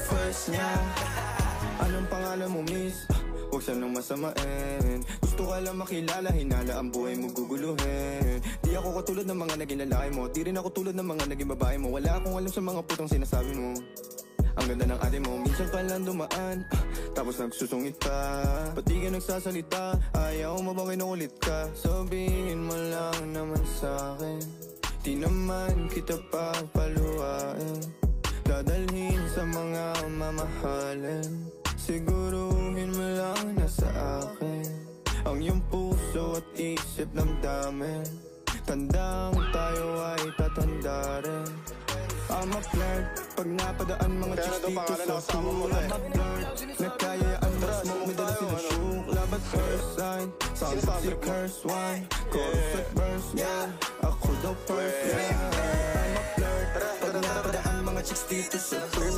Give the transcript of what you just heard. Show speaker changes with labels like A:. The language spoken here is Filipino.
A: first niya. Anong pangalan mo, miss? Huwag siya nang masamain. Gusto ka lang makilala, hinala ang buhay mo guguluhin. Di ako katulad ng mga naging lalaki mo, di rin ako tulad ng mga naging babae mo. Wala akong alam sa mga putang sinasabi mo. Ang ganda ng ate mo, minsan pa lang dumaan, tapos nagsusungit pa. Ba't di ka nagsasalita? Ayaw mo bang kinukulit ka? Sabihin mo lang naman sa'kin, di naman kita papaluhain. Dadalhin sa mga mamahalin. Siguruhin mo lang na sa akin ang iyong puso at isip damdamin. Tandang tayo ay tatanda rin. I'm a flirt, pag napadaan mga chicks dito sa pool. I'm a flirt, nagkayaan na smoke, may dala sila shook. Love at first sight, sound si curse one. Chorus at verse, yeah, ako daw first, yeah. I'm a flirt, pag napadaan mga chicks dito sa pool.